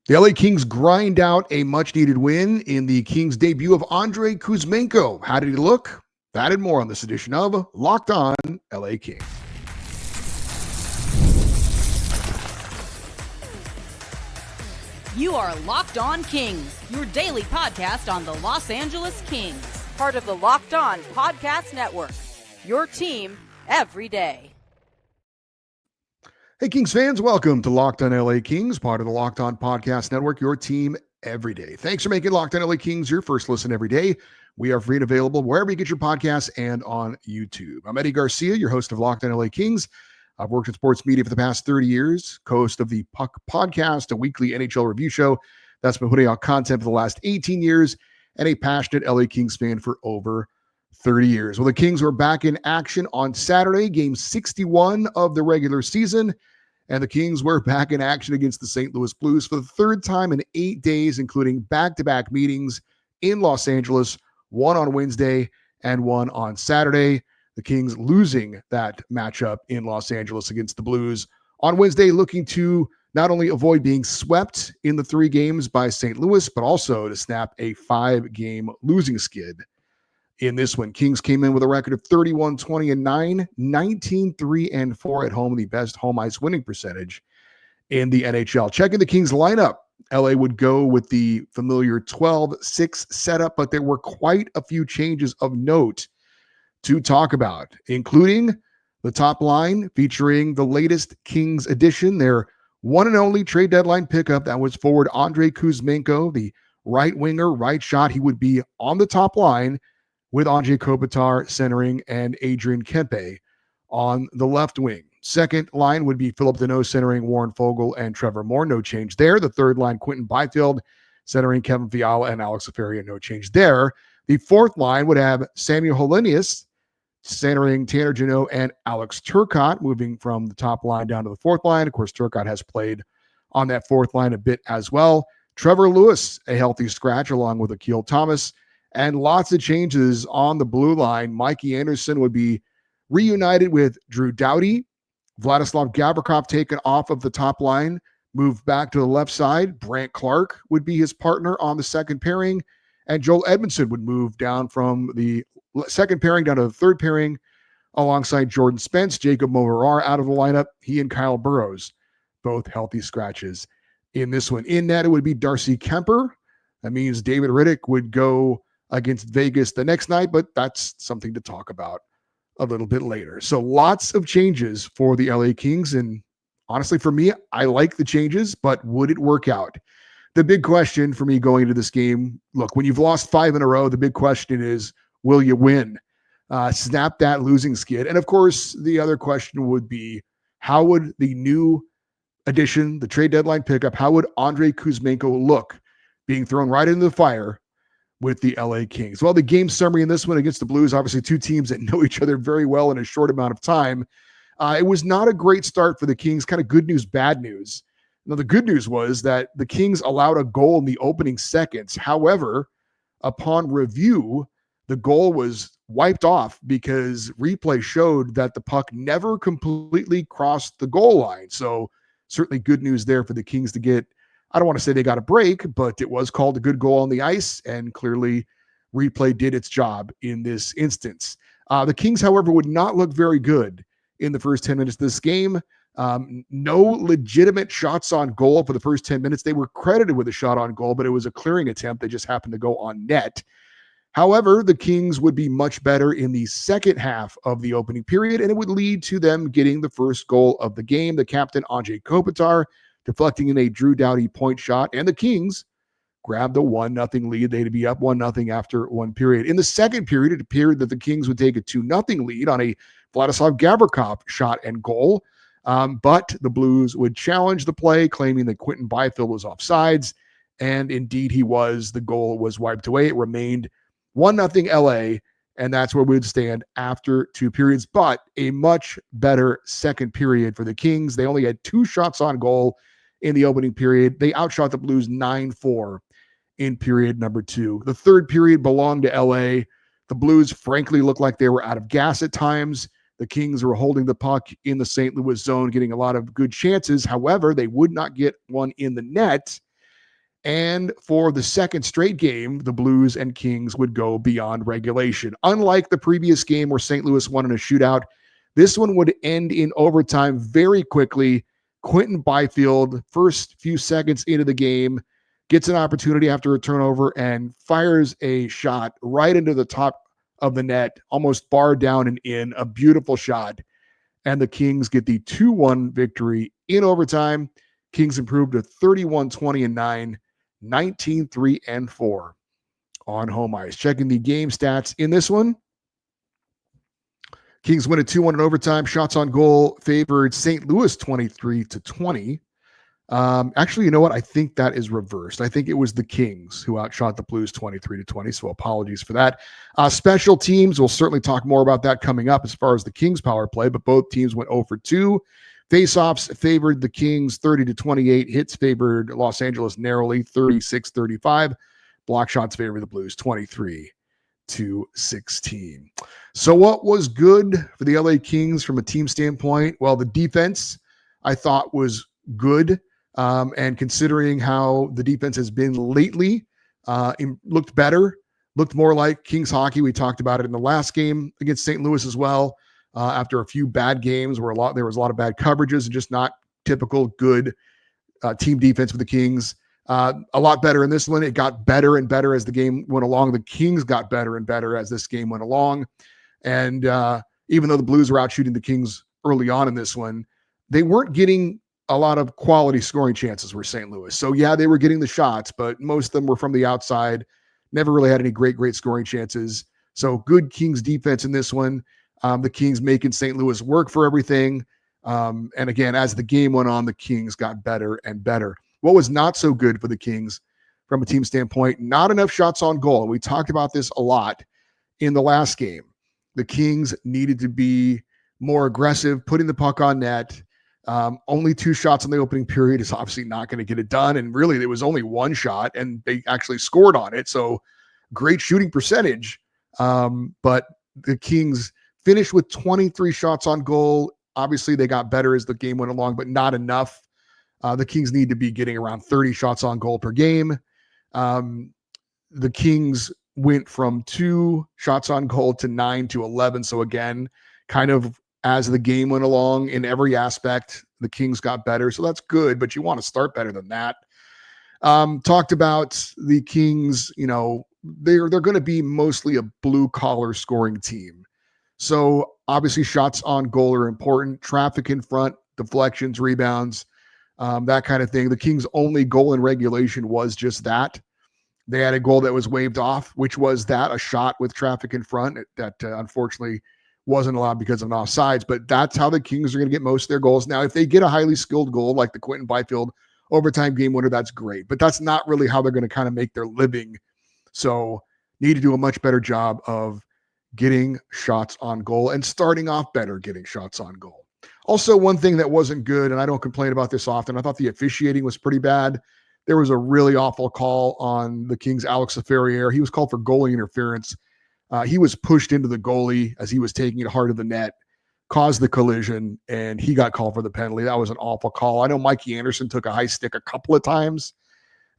The LA Kings grind out a much-needed win in the Kings' debut of Andrei Kuzmenko. How did he look? That and more on this edition of Locked On LA Kings. You are Locked On Kings, your daily podcast on the Los Angeles Kings. Part of the Locked On Podcast Network, your team every day. Hey, Kings fans, welcome to Locked On LA Kings, part of the Locked On Podcast Network, your team every day. Thanks for making Locked On LA Kings your first listen every day. We are free and available wherever you get your podcasts and on YouTube. I'm Eddie Garcia, your host of Locked On LA Kings. I've worked in sports media for the past 30 years, co-host of the Puck Podcast, a weekly NHL review show that's been putting out content for the last 18 years, and a passionate LA Kings fan for over 30 years. Well, the Kings were back in action on Saturday, game 61 of the regular season, and the Kings were back in action against the St. Louis Blues for the third time in 8 days, including back-to-back meetings in Los Angeles, one on Wednesday and one on Saturday. The Kings losing that matchup in Los Angeles against the Blues on Wednesday, looking to not only avoid being swept in the 3 games by St. Louis, but also to snap a 5-game losing skid in this one. Kings came in with a record of 31-20-9, 19-3-4 at home, the best home ice winning percentage in the NHL. Checking the Kings lineup, LA would go with the familiar 12-6 setup, but there were quite a few changes of note to talk about, including the top line featuring the latest Kings addition, their one and only trade deadline pickup. That was forward Andrei Kuzmenko, the right winger, right shot. He would be on the top line with Anze Kopitar centering and Adrian Kempe on the left wing. Second line would be Philip Deneau centering Warren Foegele and Trevor Moore. No change there. The third line, Quinton Byfield centering Kevin Fiala and Alex Aferia. No change there. The fourth line would have Samuel Helenius centering Tanner Jeannot and Alex Turcotte, moving from the top line down to the fourth line. Of course, Turcotte has played on that fourth line a bit as well. Trevor Lewis, a healthy scratch, along with Akil Thomas, and lots of changes on the blue line. Mikey Anderson would be reunited with Drew Doughty. Vladislav Gavrikov taken off of the top line, moved back to the left side. Brant Clark would be his partner on the second pairing, and Joel Edmondson would move down from the second pairing down to the third pairing alongside Jordan Spence. Jacob Moverar out of the lineup. He and Kyle Burrows, both healthy scratches in this one. In net, it would be Darcy Kemper. That means David Riddick would go against Vegas the next night, but that's something to talk about a little bit later. So lots of changes for the LA Kings. And honestly, for me, I like the changes, but would it work out? The big question for me going into this game, look, when you've lost 5 in a row, the big question is, will you win? Snap that losing skid. And of course, the other question would be, how would the new addition, the trade deadline pickup, how would Andrei Kuzmenko look being thrown right into the fire with the LA Kings? Well, the game summary in this one against the Blues, obviously 2 teams that know each other very well in a short amount of time. It was not a great start for the Kings. Kind of good news, bad news. Now, the good news was that the Kings allowed a goal in the opening seconds. However, upon review, the goal was wiped off because replay showed that the puck never completely crossed the goal line. So certainly good news there for the Kings to get, I don't want to say they got a break, but it was called a good goal on the ice, and clearly replay did its job in this instance. The Kings, however, would not look very good in the first 10 minutes of this game. No legitimate shots on goal for the first 10 minutes. They were credited with a shot on goal, but it was a clearing attempt that just happened to go on net. However, the Kings would be much better in the second half of the opening period, and it would lead to them getting the first goal of the game. The captain, Anze Kopitar, deflecting in a Drew Doughty point shot, and the Kings grabbed the 1-0 lead. They'd be up 1-0 after one period. In the second period, it appeared that the Kings would take a 2-0 lead on a Vladislav Gavrikov shot and goal, but the Blues would challenge the play, claiming that Quinton Byfield was offsides, and indeed he was. The goal was wiped away. It remained 1-0 LA, and that's where we would stand after 2 periods, but a much better second period for the Kings. They only had 2 shots on goal in the opening period. They outshot the Blues 9-4 in period number 2. The third period belonged to LA. The Blues frankly looked like they were out of gas at times. The Kings were holding the puck in the St. Louis zone, getting a lot of good chances. However, they would not get one in the net. And for the second straight game, the Blues and Kings would go beyond regulation. Unlike the previous game where St. Louis won in a shootout, this one would end in overtime very quickly. Quentin Byfield, first few seconds into the game, gets an opportunity after a turnover and fires a shot right into the top of the net, almost barred down and in. A beautiful shot. And the Kings get the 2-1 victory in overtime. Kings improved to 31-20-9, 19-3-4 on home ice. Checking the game stats in this one. Kings win at 2-1 in overtime. Shots on goal favored St. Louis 23-20. Actually, you know what? I think that is reversed. I think it was the Kings who outshot the Blues 23-20. So apologies for that. Special teams, we'll certainly talk more about that coming up as far as the Kings power play, but both teams went 0 for 2. Faceoffs favored the Kings 30-28. Hits favored Los Angeles narrowly 36-35. Block shots favored the Blues 23-16. So what was good for the LA Kings from a team standpoint? Well, the defense I thought was good. And considering how the defense has been lately, looked better, looked more like Kings hockey. We talked about it in the last game against St. Louis as well. After a few bad games where there was a lot of bad coverages and just not typical good team defense for the Kings. A lot better in this one. It got better and better as the game went along. The Kings got better and better as this game went along. And even though the Blues were out shooting the Kings early on in this one, they weren't getting a lot of quality scoring chances were St. Louis. So yeah, they were getting the shots, but most of them were from the outside. Never really had any great scoring chances. So good Kings defense in this one. The Kings making St. Louis work for everything. And again, as the game went on, the Kings got better and better. What was not so good for the Kings from a team standpoint, not enough shots on goal. We talked about this a lot in the last game. The Kings needed to be more aggressive, putting the puck on net. Only 2 shots in the opening period is obviously not going to get it done. And really, there was only 1 shot, and they actually scored on it. So great shooting percentage. But the Kings finished with 23 shots on goal. Obviously, they got better as the game went along, but not enough. The Kings need to be getting around 30 shots on goal per game. The Kings went from 2 shots on goal to 9 to 11. So again, kind of as the game went along in every aspect, the Kings got better. So that's good, but you want to start better than that. Talked about the Kings, they're going to be mostly a blue collar scoring team. So obviously shots on goal are important. Traffic in front, deflections, rebounds, that kind of thing. The Kings' only goal in regulation was just that. They had a goal that was waved off, which was a shot with traffic in front that unfortunately wasn't allowed because of an offsides. But that's how the Kings are going to get most of their goals. Now, if they get a highly skilled goal like the Quentin Byfield overtime game winner, that's great. But that's not really how they're going to kind of make their living. So need to do a much better job of getting shots on goal and starting off better getting shots on goal. Also, one thing that wasn't good, and I don't complain about this often, I thought the officiating was pretty bad. There was a really awful call on the Kings' Alex Ferrier. He was called for goalie interference. He was pushed into the goalie as he was taking it hard of the net, caused the collision, and he got called for the penalty. That was an awful call. I know Mikey Anderson took a high stick a couple of times,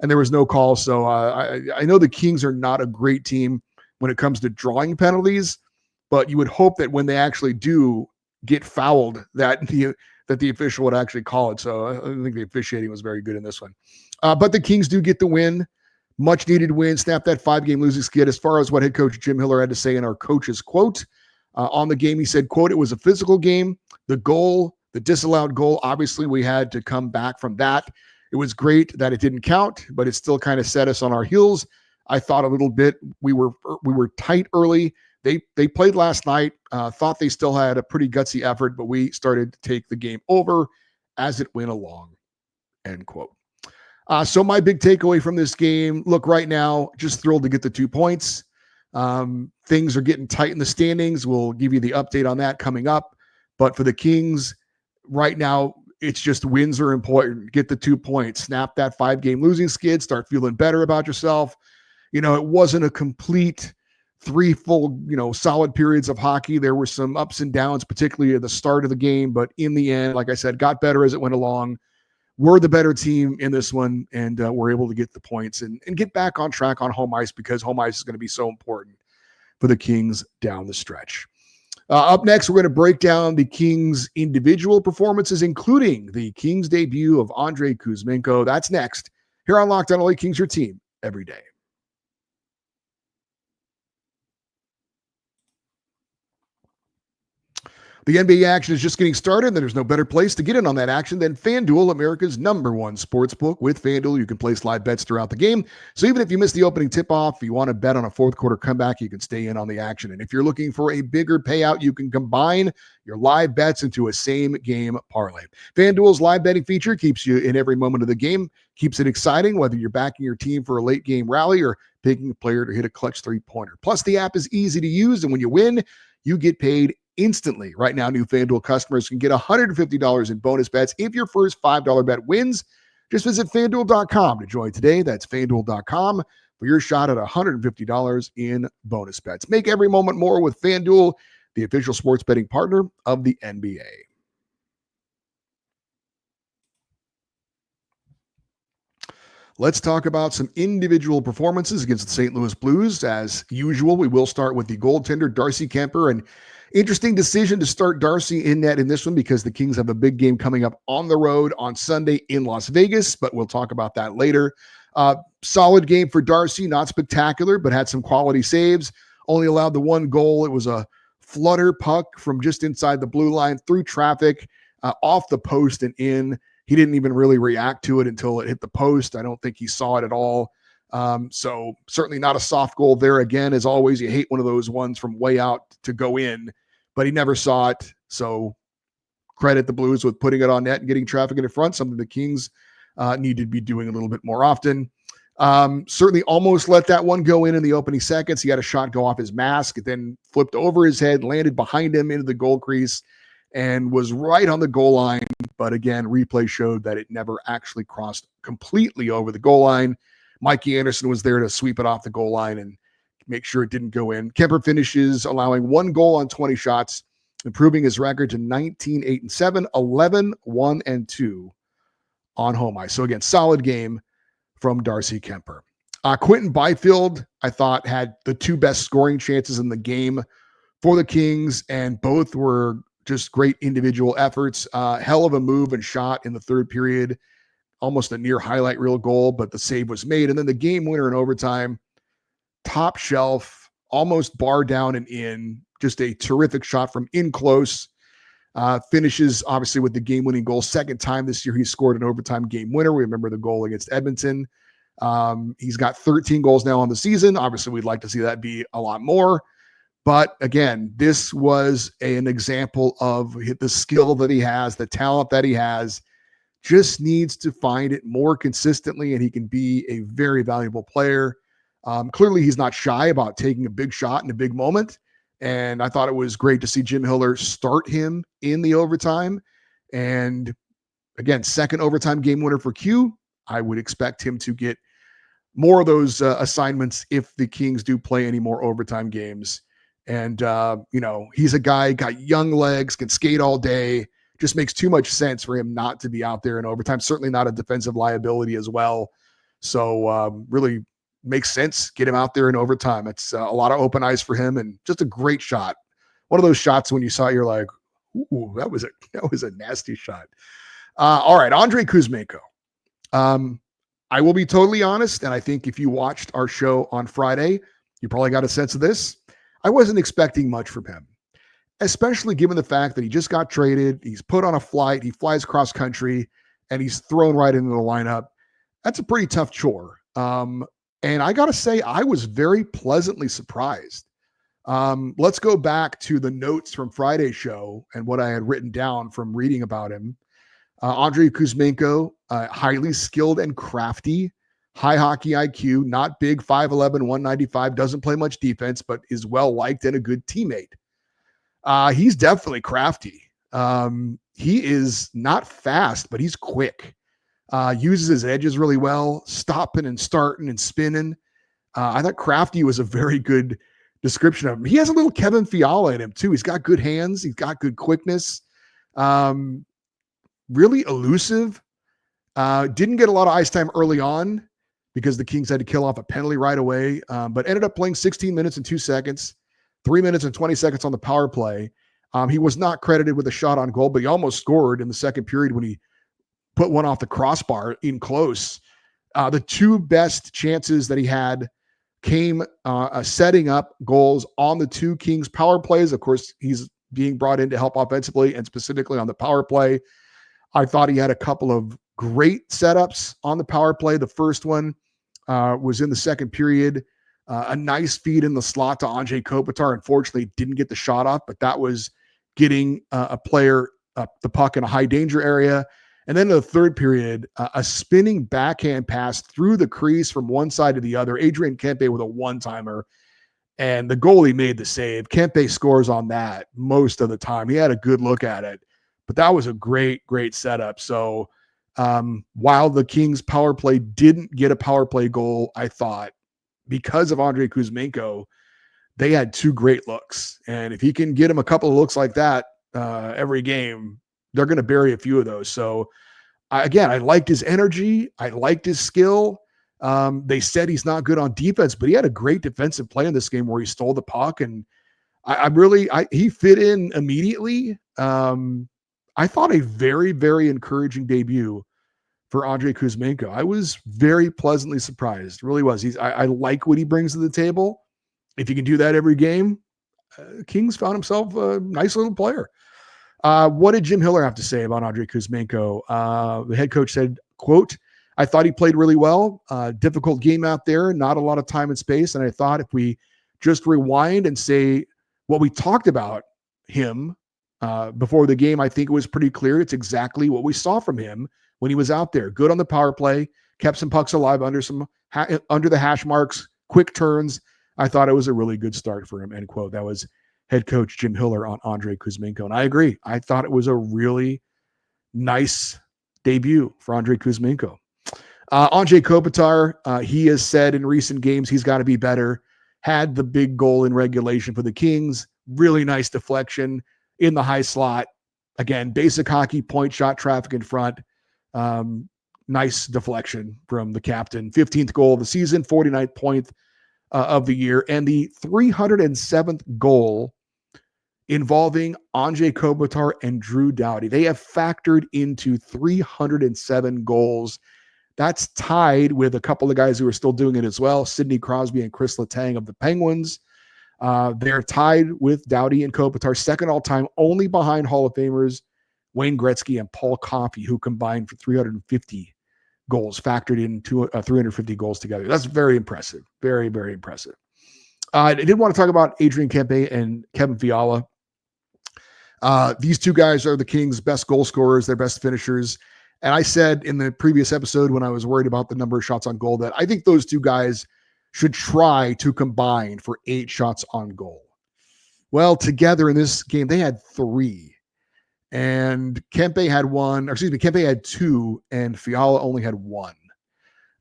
and there was no call. So I know the Kings are not a great team when it comes to drawing penalties, but you would hope that when they actually do get fouled, that the official would actually call it. So I think the officiating was very good in this one. But the Kings do get the win. Much needed win. Snap that 5-game losing skid. As far as what head coach Jim Hiller had to say in our coach's quote on the game, he said, quote, "It was a physical game. The goal, the disallowed goal, obviously we had to come back from that. It was great that it didn't count, but it still kind of set us on our heels. I thought a little bit we were tight early. They played last night, thought they still had a pretty gutsy effort, but we started to take the game over as it went along," end quote. So my big takeaway from this game, look, right now, just thrilled to get the 2 points. Things are getting tight in the standings. We'll give you the update on that coming up. But for the Kings, right now, it's just wins are important. Get the 2 points. Snap that 5-game losing skid. Start feeling better about yourself. It wasn't a complete 3 full, solid periods of hockey. There were some ups and downs, particularly at the start of the game. But in the end, like I said, got better as it went along. we're the better team in this one, and we're able to get the points and get back on track on home ice, because home ice is going to be so important for the Kings down the stretch. Up next, we're going to break down the Kings' individual performances, including the Kings' debut of Andrei Kuzmenko. That's next here on Locked On LA Kings, your team every day. The NBA action is just getting started, and there's no better place to get in on that action than FanDuel, America's #1 sportsbook. With FanDuel, you can place live bets throughout the game. So even if you miss the opening tip-off, if you want to bet on a fourth quarter comeback, you can stay in on the action. And if you're looking for a bigger payout, you can combine your live bets into a same-game parlay. FanDuel's live betting feature keeps you in every moment of the game, keeps it exciting, whether you're backing your team for a late-game rally or picking a player to hit a clutch three-pointer. Plus, the app is easy to use, and when you win, you get paid instantly. Right now, new FanDuel customers can get $150 in bonus bets if your first $5 bet wins. Just visit FanDuel.com to join today. That's FanDuel.com for your shot at $150 in bonus bets. Make every moment more with FanDuel, the official sports betting partner of the NBA. Let's talk about some individual performances against the St. Louis Blues. As usual, we will start with the goaltender, Darcy Kemper. And interesting decision to start Darcy in net in this one, because the Kings have a big game coming up on the road on Sunday in Las Vegas, but we'll talk about that later. Solid game for Darcy, not spectacular, but had some quality saves. Only allowed the one goal. It was a flutter puck from just inside the blue line through traffic, off the post and in. He didn't even really react to it until it hit the post. I don't think he saw it at all. So certainly not a soft goal there. Again, as always, you hate one of those ones from way out to go in, but he never saw it. So credit the Blues with putting it on net and getting traffic in front, something the Kings need to be doing a little bit more often. Certainly almost let that one go in the opening seconds. He had a shot go off his mask. It then flipped over his head, landed behind him into the goal crease, and was right on the goal line. But again, replay showed that it never actually crossed completely over the goal line. Mikey Anderson was there to sweep it off the goal line and make sure it didn't go in. Kemper finishes allowing 1 goal on 20 shots, improving his record to 19-8-7, 11-1-2 on home ice. So again, solid game from Darcy Kemper. Quentin Byfield, I thought, had the 2 best scoring chances in the game for the Kings, and both were just great individual efforts. Hell of a move and shot in the third period. Almost a near highlight reel goal, but the save was made. And then the game winner in overtime, top shelf, almost bar down and in. Just a terrific shot from in close. Finishes, obviously, with the game-winning goal. Second time this year he scored an overtime game winner. We remember the goal against Edmonton. He's got 13 goals now on the season. Obviously, we'd like to see that be a lot more. But again, this was an example of the skill that he has, the talent that he has. Just needs to find it more consistently, and he can be a very valuable player. Clearly, he's not shy about taking a big shot in a big moment. And I thought it was great to see Jim Hiller start him in the overtime. And again, second overtime game winner for Q. I would expect him to get more of those assignments if the Kings do play any more overtime games. And, he's a guy, got young legs, can skate all day. Just makes too much sense for him not to be out there in overtime. Certainly not a defensive liability as well. So really makes sense. Get him out there in overtime. It's a lot of open ice for him, and just a great shot. One of those shots when you saw it, you're like, ooh, that was a nasty shot. All right, Andrei Kuzmenko. I will be totally honest, and I think if you watched our show on Friday, you probably got a sense of this. I wasn't expecting much from him, especially given the fact that he just got traded. He's put on a flight. He flies cross country, and he's thrown right into the lineup. That's a pretty tough chore. And I got to say, I was very pleasantly surprised. Let's go back to the notes from Friday's show and what I had written down from reading about him. Andrei Kuzmenko, highly skilled and crafty, high hockey IQ, not big, 5'11", 195, doesn't play much defense, but is well-liked and a good teammate. He's definitely crafty. He is not fast, but he's quick. Uses his edges really well, stopping and starting and spinning. I thought crafty was a very good description of him. He has a little Kevin Fiala in him too. He's got good hands. He's got good quickness. Really elusive. Didn't get a lot of ice time early on because the Kings had to kill off a penalty right away, but ended up playing 16 minutes and 2 seconds, 3 minutes and 20 seconds on the power play. He was not credited with a shot on goal, but he almost scored in the second period when he put one off the crossbar in close. The two best chances that he had came setting up goals on the two Kings power plays. Of course, he's being brought in to help offensively and specifically on the power play. I thought he had a couple of great setups on the power play. The first one was in the second period. A nice feed in the slot to Andrei Kuzmenko. Unfortunately, didn't get the shot off, but that was getting a player the puck in a high danger area. And then in the third period, a spinning backhand pass through the crease from one side to the other. Adrian Kempe with a one-timer, and the goalie made the save. Kempe scores on that most of the time. He had a good look at it, but that was a great, great setup. So while the Kings power play didn't get a power play goal, I thought because of Andrei Kuzmenko, they had two great looks. And if he can get him a couple of looks like that every game, they're going to bury a few of those. So I liked his energy. I liked his skill. They said he's not good on defense, but he had a great defensive play in this game where he stole the puck. And he fit in immediately. I thought a very, very encouraging debut for Andrei Kuzmenko. I was very pleasantly surprised. Really was. I like what he brings to the table. If you can do that every game, Kings found himself a nice little player. What did Jim Hiller have to say about Andrei Kuzmenko? The head coach said, quote, "I thought he played really well. Difficult game out there, not a lot of time and space. And I thought if we just rewind and say what we talked about him before the game, I think it was pretty clear. It's exactly what we saw from him when he was out there. Good on the power play, kept some pucks alive under the hash marks, quick turns. I thought it was a really good start for him," end quote. That was head coach Jim Hiller on Andrei Kuzmenko. And I agree. I thought it was a really nice debut for Andrei Kuzmenko. Andrei Kopitar, he has said in recent games he's got to be better. Had the big goal in regulation for the Kings. Really nice deflection in the high slot. Again, basic hockey, point shot, traffic in front. Nice deflection from the captain. 15th goal of the season, 49th point of the year, and the 307th goal involving Andrei Kopitar and Drew Doughty. They have factored into 307 goals. That's tied with a couple of guys who are still doing it as well, Sidney Crosby and Chris Letang of the Penguins. They're tied with Doughty and Kopitar, second all-time, only behind Hall of Famers Wayne Gretzky and Paul Coffey, who combined for 350 goals, factored into 350 goals together. That's very impressive. Very, very impressive. I did want to talk about Adrian Kempe and Kevin Fiala. These two guys are the Kings' best goal scorers, their best finishers. And I said in the previous episode when I was worried about the number of shots on goal that I think those two guys should try to combine for 8 shots on goal. Well, together in this game, they had 3. And Kempe had 2, and Fiala only had 1.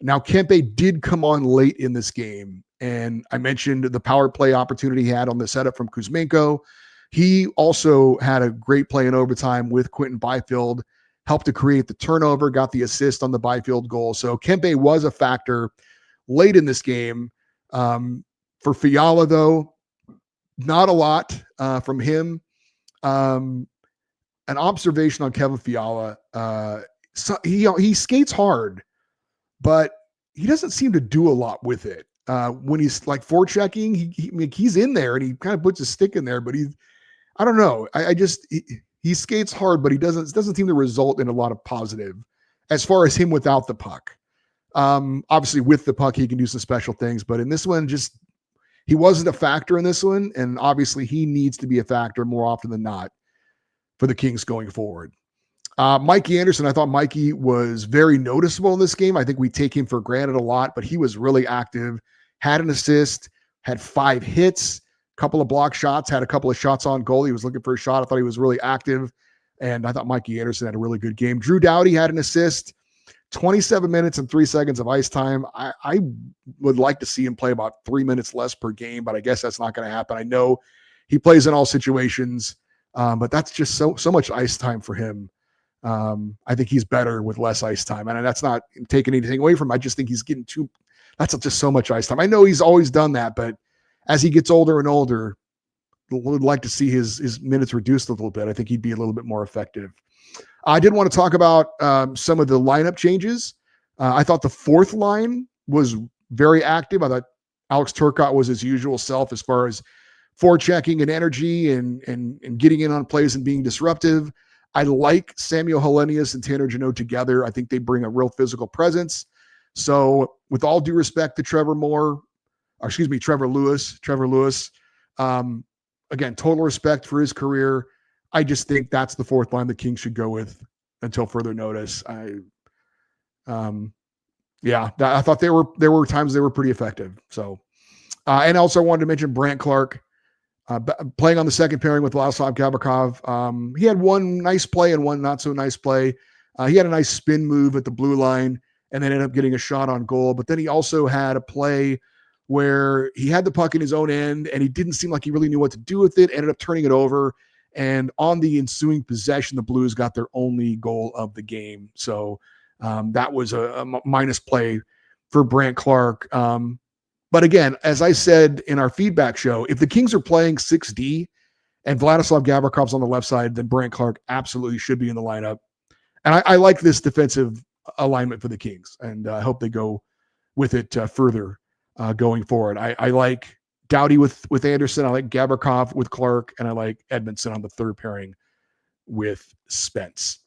Now, Kempe did come on late in this game, and I mentioned the power play opportunity he had on the setup from Kuzmenko. He also had a great play in overtime with Quentin Byfield, helped to create the turnover, got the assist on the Byfield goal. So Kempe was a factor late in this game. For Fiala, though, not a lot from him. An observation on Kevin Fiala. So he skates hard, but he doesn't seem to do a lot with it. When he's like forechecking, he's in there and he kind of puts his stick in there, but I don't know. He skates hard, but it doesn't seem to result in a lot of positive as far as him without the puck. Obviously with the puck, he can do some special things, but in this one, he wasn't a factor in this one. And obviously he needs to be a factor more often than not for the Kings going forward. Mikey Anderson, I thought Mikey was very noticeable in this game. I think we take him for granted a lot, but he was really active, had an assist, had 5 hits, couple of block shots, had a couple of shots on goal. He was looking for a shot. I thought he was really active, and I thought Mikey Anderson had a really good game. Drew Doughty had an assist, 27 minutes and 3 seconds of ice time. I would like to see him play about 3 minutes less per game, but I guess that's not going to happen. I know he plays in all situations, but that's just so much ice time for him. I think he's better with less ice time. And that's not taking anything away from him. I just think he's getting that's just so much ice time. I know he's always done that, but as he gets older and older, would like to see his minutes reduced a little bit. I think he'd be a little bit more effective. I did want to talk about some of the lineup changes. I thought the fourth line was very active. I thought Alex Turcotte was his usual self as far as forechecking and energy and getting in on plays and being disruptive. I like Samuel Hellenius and Tanner Jeannot together. I think they bring a real physical presence. So with all due respect to Trevor Lewis, again, total respect for his career. I just think that's the fourth line the Kings should go with until further notice. I thought there were times they were pretty effective. So, and also I wanted to mention Brandt Clarke playing on the second pairing with Vladislav Gavrikov. He had one nice play and one not so nice play. He had a nice spin move at the blue line and then ended up getting a shot on goal. But then he also had a play where he had the puck in his own end and he didn't seem like he really knew what to do with it, ended up turning it over. And on the ensuing possession, the Blues got their only goal of the game. So that was a minus play for Brandt Clarke. But again, as I said in our feedback show, if the Kings are playing 6D and Vladislav Gavrikov's on the left side, then Brandt Clarke absolutely should be in the lineup. And I like this defensive alignment for the Kings, and I hope they go with it further going forward. I like Doughty with Anderson. I like Gavrikov with Clarke, and I like Edmondson on the third pairing with Spence.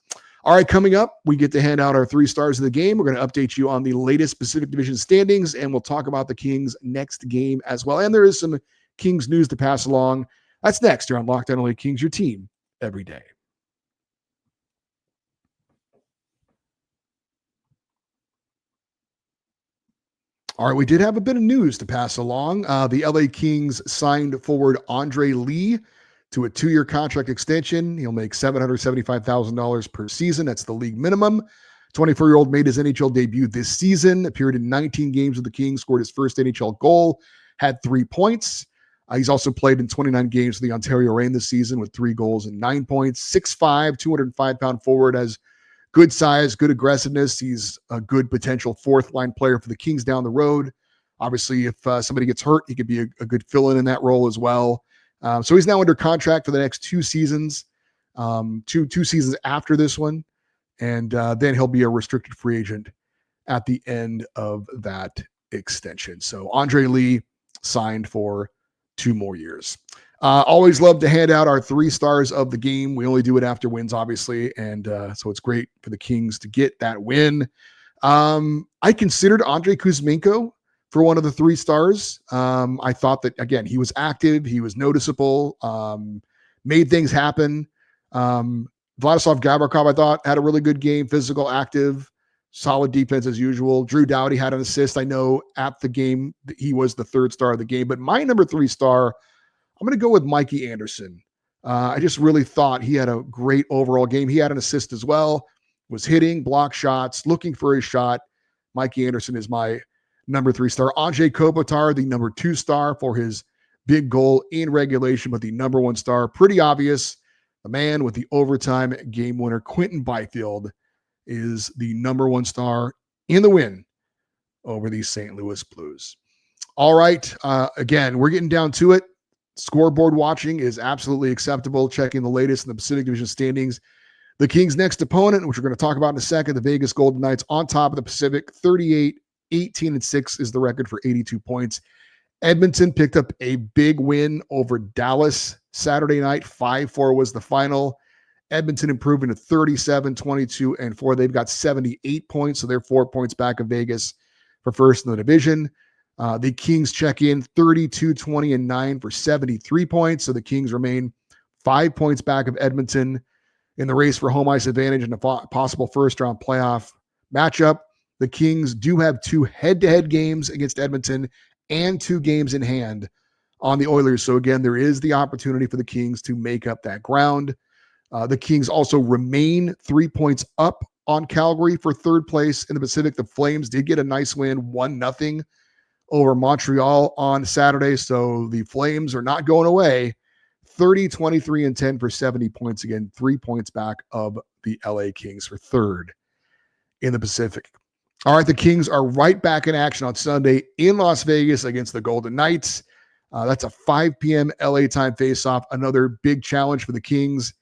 All right, coming up, we get to hand out our 3 stars of the game. We're going to update you on the latest Pacific Division standings, and we'll talk about the Kings' next game as well. And there is some Kings news to pass along. That's next here on Locked On LA Kings, your team every day. All right, we did have a bit of news to pass along. The LA Kings signed forward Andrei Lee to a 2-year contract extension. He'll make $775,000 per season. That's the league minimum. 24-year-old made his NHL debut this season, appeared in 19 games with the Kings, scored his first NHL goal, had 3 points. He's also played in 29 games for the Ontario Reign this season with 3 goals and 9 points. 6'5", 205-pound forward, has good size, good aggressiveness. He's a good potential fourth-line player for the Kings down the road. Obviously, if somebody gets hurt, he could be a good fill-in in that role as well. So he's now under contract for the next 2 seasons, two seasons after this one. And then he'll be a restricted free agent at the end of that extension. So Andrei Lee signed for 2 more years. Always love to hand out our 3 stars of the game. We only do it after wins, obviously. And so it's great for the Kings to get that win. I considered Andrei Kuzmenko for one of the 3 stars. I thought that, again, he was active. He was noticeable, made things happen. Vladislav Gavrikov, I thought, had a really good game, physical, active, solid defense as usual. Drew Doughty had an assist. I know at the game he was the 3rd star of the game. But my number 3 star, I'm going to go with Mikey Anderson. I just really thought he had a great overall game. He had an assist as well, was hitting, block shots, looking for his shot. Mikey Anderson is my number 3 star. Anze Kopitar, the number 2 star for his big goal in regulation, but the number 1 star, pretty obvious. The man with the overtime game winner, Quentin Byfield, is the number 1 star in the win over the St. Louis Blues. All right. Again, we're getting down to it. Scoreboard watching is absolutely acceptable. Checking the latest in the Pacific Division standings. The Kings' next opponent, which we're going to talk about in a second, the Vegas Golden Knights, on top of the Pacific, 38-18-6 is the record for 82 points. Edmonton picked up a big win over Dallas Saturday night. 5-4 was the final. Edmonton improving to 37-22-4. They've got 78 points, so they're 4 points back of Vegas for first in the division. The Kings check in 32-20-9 for 73 points. So the Kings remain 5 points back of Edmonton in the race for home ice advantage in a possible first-round playoff matchup. The Kings do have 2 head-to-head games against Edmonton and 2 games in hand on the Oilers. So again, there is the opportunity for the Kings to make up that ground. The Kings also remain 3 points up on Calgary for 3rd place in the Pacific. The Flames did get a nice win, 1-0 over Montreal on Saturday. So the Flames are not going away. 30, 23, and 10 for 70 points. Again, 3 points back of the LA Kings for third in the Pacific. All right, the Kings are right back in action on Sunday in Las Vegas against the Golden Knights. That's a 5 p.m. LA time faceoff. Another big challenge for the Kings.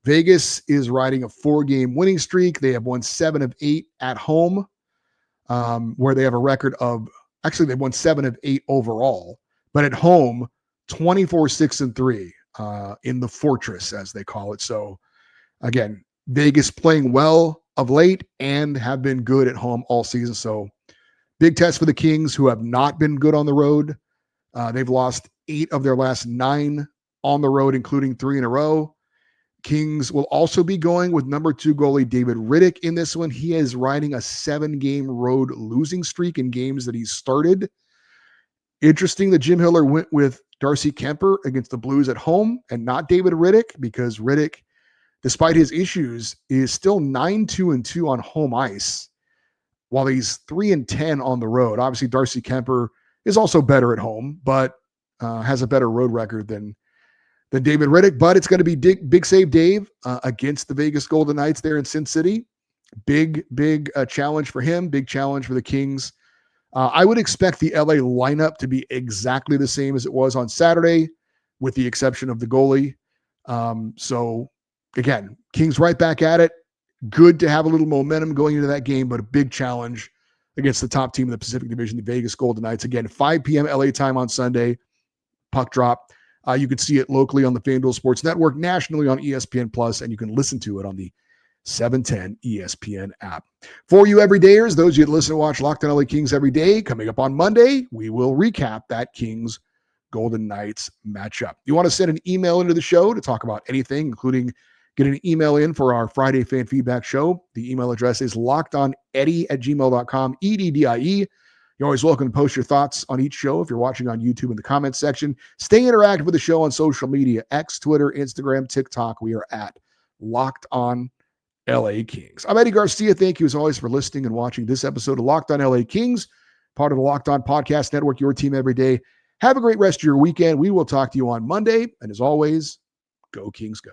Vegas is riding a 4-game winning streak. They have won 7 of 8 at home, where they have a record of, actually, they've won 7 of 8 overall, but at home, 24-6-3 in the Fortress, as they call it. So, again, Vegas playing well of late and have been good at home all season. So, big test for the Kings, who have not been good on the road. They've lost 8 of their last 9 on the road, including 3 in a row. Kings will also be going with number 2 goalie David Riddick in this one. He is riding a 7-game road losing streak in games that he's started. Interesting that Jim Hiller went with Darcy Kemper against the Blues at home and not David Riddick, because Riddick, despite his issues, is still 9-2-2 on home ice, while he's 3-10 on the road. Obviously, Darcy Kemper is also better at home, but has a better road record than David Riddick. But it's going to be Big Save Dave against the Vegas Golden Knights there in Sin City. Big challenge for him. Big challenge for the Kings. I would expect the LA lineup to be exactly the same as it was on Saturday, with the exception of the goalie. So, again, Kings right back at it. Good to have a little momentum going into that game, but a big challenge against the top team in the Pacific Division, the Vegas Golden Knights. Again, 5 p.m. LA time on Sunday. Puck drop. You can see it locally on the FanDuel Sports Network, nationally on ESPN Plus, and you can listen to it on the 710 ESPN app. For you everydayers, those of you that listen and watch Locked On LA Kings every day, coming up on Monday, we will recap that Kings Golden Knights matchup. You want to send an email into the show to talk about anything, including get an email in for our Friday fan feedback show. The email address is lockedoneddie@gmail.com, EDDIE. You're always welcome to post your thoughts on each show if you're watching on YouTube in the comments section. Stay interactive with the show on social media, X, Twitter, Instagram, TikTok. We are at Locked On LA Kings. I'm Eddie Garcia. Thank you as always for listening and watching this episode of Locked On LA Kings, part of the Locked On Podcast Network, your team every day. Have a great rest of your weekend. We will talk to you on Monday. And as always, go Kings go.